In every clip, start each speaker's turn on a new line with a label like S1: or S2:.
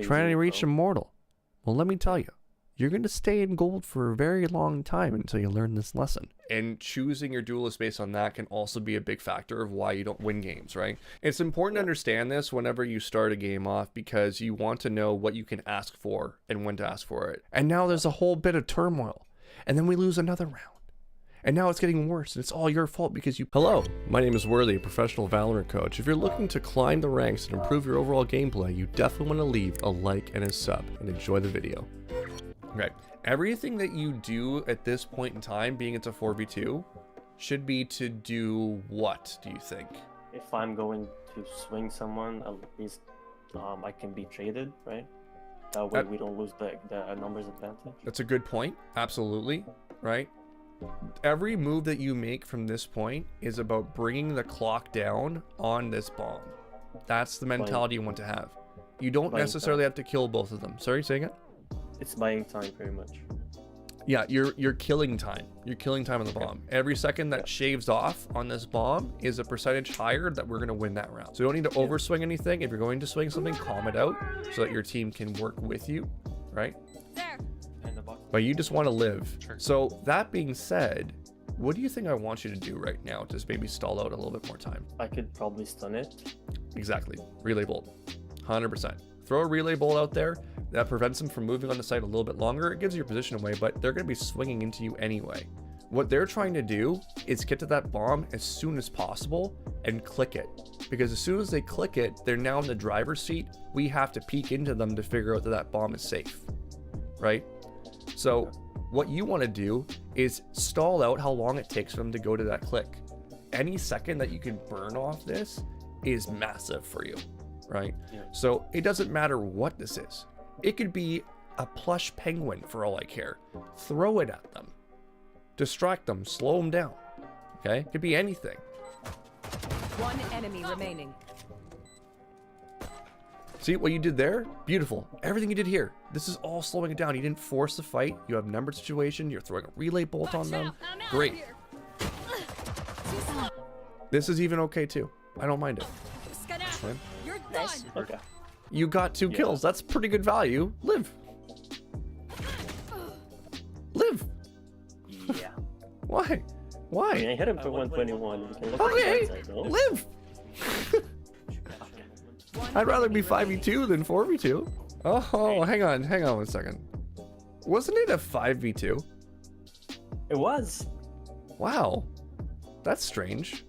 S1: Trying to reach immortal. Well, let me tell you, you're going to stay in gold for a very long time until you learn this lesson. And choosing your duelist based on that can also be a big factor of why you don't win games, right? It's important to understand this whenever you start a game off, because you want to know what you can ask for and when to ask for it. And now there's a whole bit of turmoil. And then we lose another round. And now it's getting worse, and it's all your fault because you... Hello, my name is Worthy, a professional Valorant coach. If you're looking to climb the ranks and improve your overall gameplay, you definitely want to leave a like and a sub, and enjoy the video. Okay, everything that you do at this point in time, being it's a 4v2, should be to do what, do you think?
S2: If I'm going to swing someone, at least I can be traded, right? That way we don't lose the numbers advantage.
S1: That's a good point, absolutely, right? Every move that you make from this point is about bringing the clock down on this bomb. That's the mentality you want to have. You don't necessarily have to kill both of them. Sorry, saying it?
S2: It's buying time pretty much.
S1: Yeah, you're killing time. You're killing time on the bomb. Every second that shaves off on this bomb is a percentage higher that we're going to win that round. So you don't need to overswing anything. If you're going to swing something, calm it out so that your team can work with you, right? But you just want to live. Sure. So that being said, what do you think I want you to do right now? Just maybe stall out a little bit more time.
S2: I could probably stun it.
S1: Exactly. Relay bolt. 100%. Throw a relay bolt out there. That prevents them from moving on the site a little bit longer. It gives your position away, but they're going to be swinging into you anyway. What they're trying to do is get to that bomb as soon as possible and click it. Because as soon as they click it, they're now in the driver's seat. We have to peek into them to figure out that that bomb is safe, right? So what you want to do is stall out how long it takes for them to go to that click. Any second that you can burn off this is massive for you, right? Yeah. So it doesn't matter what this is. It could be a plush penguin for all I care. Throw it at them. Distract them, slow them down. Okay? It could be anything.
S3: One enemy remaining.
S1: See what you did there? Beautiful. Everything you did here. This is all slowing it down. You didn't force the fight. You have numbered situation. You're throwing a relay bolt on them. Great. This is even okay too. I don't mind it.
S3: You're done.
S2: Okay.
S1: You got 2 kills. That's pretty good value. Live. Live.
S2: Yeah.
S1: Why? Why?
S2: I mean, I hit him for 121.
S1: Okay. Live. I'd rather be 5v2 than 4v2. Oh, hang on 1 second. Wasn't it a 5v2?
S2: It was.
S1: Wow. That's strange.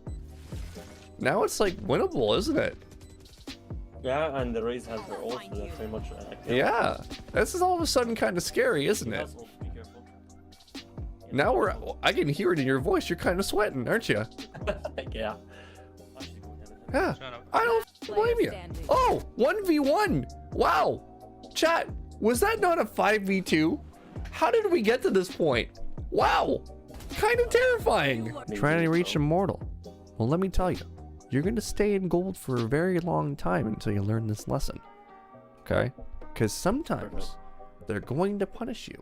S1: Now it's like winnable, isn't it?
S2: Yeah, and the Raze has their ult, so that's very much
S1: yeah. This is all of a sudden kind of scary, isn't it? Now I can hear it in your voice. You're kind of sweating, aren't you?
S2: Yeah.
S1: Yeah. I don't blame you. Oh, 1v1. Wow. Chat, was that not a 5v2? How did we get to this point? Wow. Kind of terrifying. Trying to reach immortal. Well, let me tell you, you're going to stay in gold for a very long time until you learn this lesson. Okay? Because sometimes they're going to punish you.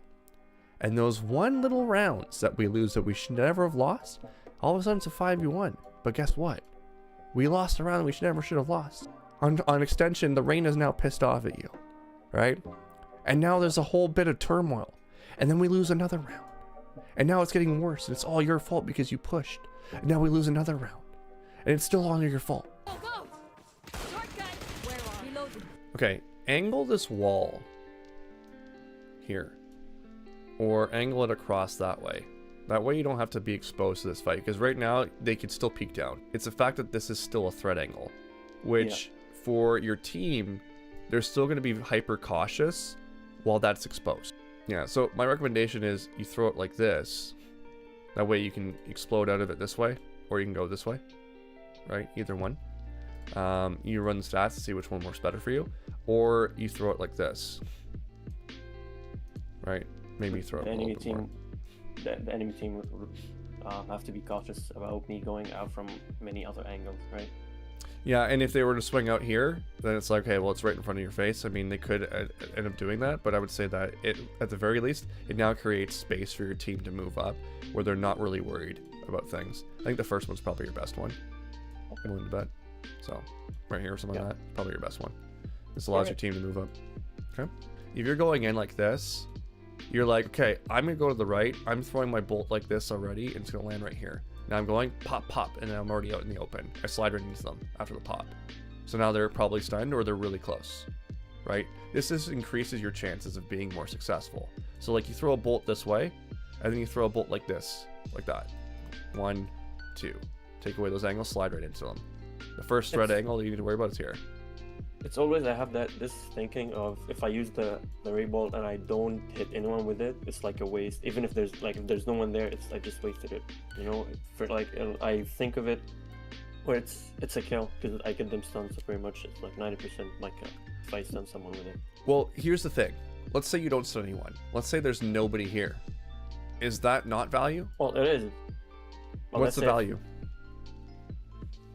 S1: And those one little rounds that we lose that we should never have lost, all of a sudden it's a 5v1. But guess what? We lost a round we never should have lost. On extension, the rain is now pissed off at you, right? And now there's a whole bit of turmoil. And then we lose another round. And now it's getting worse, and it's all your fault because you pushed. And now we lose another round. And it's still all your fault. Okay, angle this wall here. Or angle it across that way. That way you don't have to be exposed to this fight, because right now they could still peek down. It's the fact that this is still a threat angle, which for your team, they're still going to be hyper cautious while that's exposed. Yeah, so my recommendation is you throw it like this. That way you can explode out of it this way, or you can go this way, right? Either one. You run the stats to see which one works better for you, or you throw it like this, right? Maybe you throw it a little bit more.
S2: The enemy team would have to be cautious about me going out from many other angles, right?
S1: Yeah, and if they were to swing out here, then it's like, okay, well, it's right in front of your face. I mean, they could end up doing that, but I would say that it, at the very least, it now creates space for your team to move up where they're not really worried about things. I think the first one's probably your best one. I'm willing to bet. So, right here or something like that, probably your best one. This allows your team to move up. Okay. If you're going in like this, you're like, okay, I'm gonna go to the right. I'm throwing my bolt like this already, and it's gonna land right here. Now I'm going pop, pop, and then I'm already out in the open. I slide right into them after the pop. So now they're probably stunned or they're really close, right? This increases your chances of being more successful. So like you throw a bolt this way, and then you throw a bolt like this, like that. 1, 2. Take away those angles, slide right into them. The first threat angle that you need to worry about is here.
S2: It's always, I have this thinking of, if I use the ray bolt and I don't hit anyone with it, it's like a waste. Even if there's no one there, I just wasted it. You know, for like, I think of it where it's a kill because I get them stunned. So pretty much it's like 90% like if I stun someone with it.
S1: Well, here's the thing. Let's say you don't stun anyone. Let's say there's nobody here. Is that not value?
S2: Well, it is. But
S1: what's the value?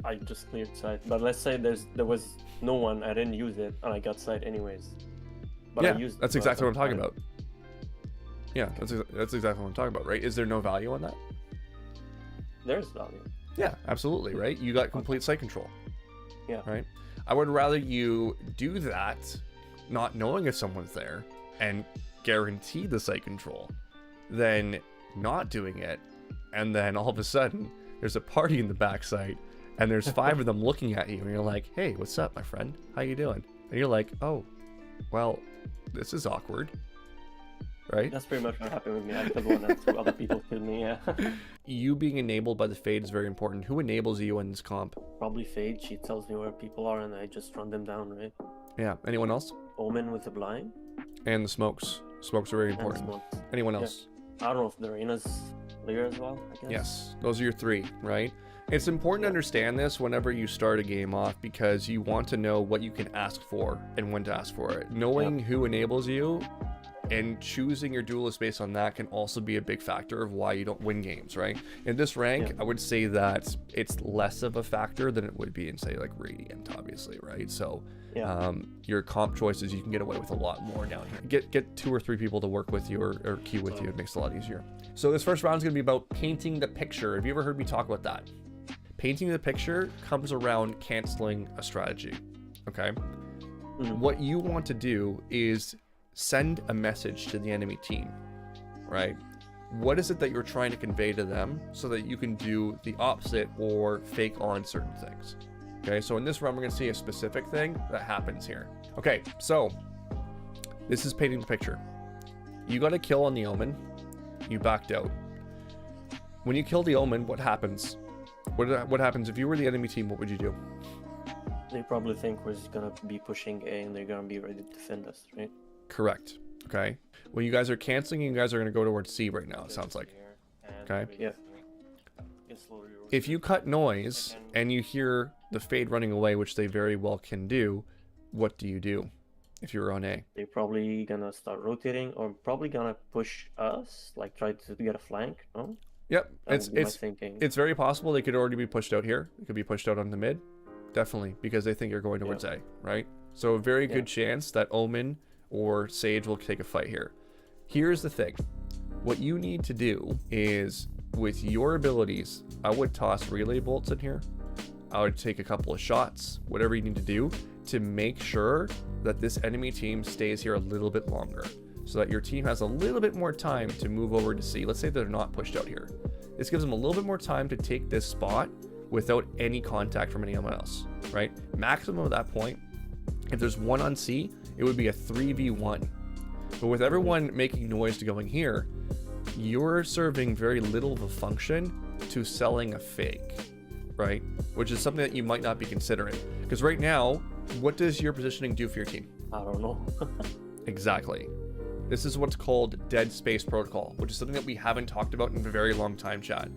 S2: I just cleared sight. But let's say there was no one, I didn't use it, and I got sight anyways. But
S1: yeah,
S2: I used
S1: that's exactly what I'm talking about. Yeah, that's exactly what I'm talking about, right? Is there no value on that?
S2: There's value.
S1: Yeah, absolutely, right? You got complete sight control.
S2: Yeah.
S1: Right? I would rather you do that, not knowing if someone's there, and guarantee the sight control, than not doing it, and then all of a sudden, there's a party in the backside, and there's 5 of them looking at you, and you're like, hey, what's up, my friend? How you doing? And you're like, oh, well, this is awkward. Right?
S2: That's pretty much what happened with me. I killed one and 2 other people killed me, yeah.
S1: You being enabled by the Fade is very important. Who enables you in this comp?
S2: Probably Fade. She tells me where people are and I just run them down, right?
S1: Yeah. Anyone else?
S2: Omen with the blind.
S1: And the smokes. Smokes are very
S2: And
S1: important.
S2: smokes.
S1: Anyone
S2: Yeah.
S1: else?
S2: I don't know if the arena's clear as well, I guess.
S1: Yes. Those are your 3, right? It's important to understand this whenever you start a game off because you want to know what you can ask for and when to ask for it. Knowing who enables you and choosing your duelist based on that can also be a big factor of why you don't win games, right? In this rank, I would say that it's less of a factor than it would be in, say, like Radiant, obviously, right? So your comp choices, you can get away with a lot more down here. Get 2 or 3 people to work with you or queue with you. It makes it a lot easier. So this first round is going to be about painting the picture. Have you ever heard me talk about that? Painting the picture comes around canceling a strategy, okay? What you want to do is send a message to the enemy team, right? What is it that you're trying to convey to them so that you can do the opposite or fake on certain things? Okay, so in this round, we're gonna see a specific thing that happens here. Okay, so this is painting the picture. You got a kill on the Omen, you backed out. When you kill the Omen, what happens? What happens if you were the enemy team? What would you do?
S2: They probably think we're just gonna be pushing A and they're gonna be ready to defend us, right?
S1: Correct. Okay. When you guys are canceling, you guys are going to go towards C right now, it sounds like. Okay.
S2: Yeah.
S1: If you cut noise and you hear the Fade running away, which they very well can do, what do you do if you're on A?
S2: They're probably gonna start rotating or probably gonna push us, like try to get a flank, no?
S1: Yep.
S2: Thinking.
S1: It's very possible they could already be pushed out here. They could be pushed out on the mid. Definitely, because they think you're going towards A, right? So a very good chance that Omen or Sage will take a fight here. Here's the thing. What you need to do is, with your abilities, I would toss relay bolts in here. I would take a couple of shots, whatever you need to do to make sure that this enemy team stays here a little bit longer so that your team has a little bit more time to move over to C. Let's say they're not pushed out here. This gives them a little bit more time to take this spot without any contact from anyone else, right? Maximum at that point, if there's 1 on C, it would be a 3v1. But with everyone making noise to going here, you're serving very little of a function to selling a fake, right? Which is something that you might not be considering. Because right now, what does your positioning do for your team?
S2: I don't know.
S1: Exactly. This is what's called dead space protocol, which is something that we haven't talked about in a very long time, chat.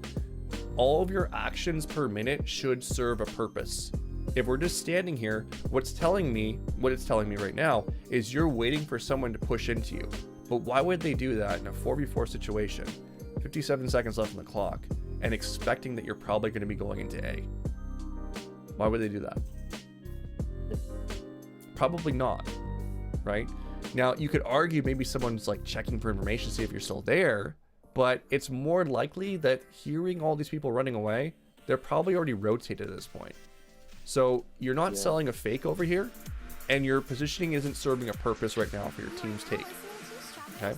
S1: All of your actions per minute should serve a purpose. If we're just standing here, what it's telling me right now is you're waiting for someone to push into you. But why would they do that in a 4v4 situation, 57 seconds left on the clock, and expecting that you're probably going to be going into A? Why would they do that? Probably not, right? Now, you could argue maybe someone's like checking for information to see if you're still there, but it's more likely that hearing all these people running away, they're probably already rotated at this point. So you're not selling a fake over here. and your positioning isn't serving a purpose right now for your team's take. Okay?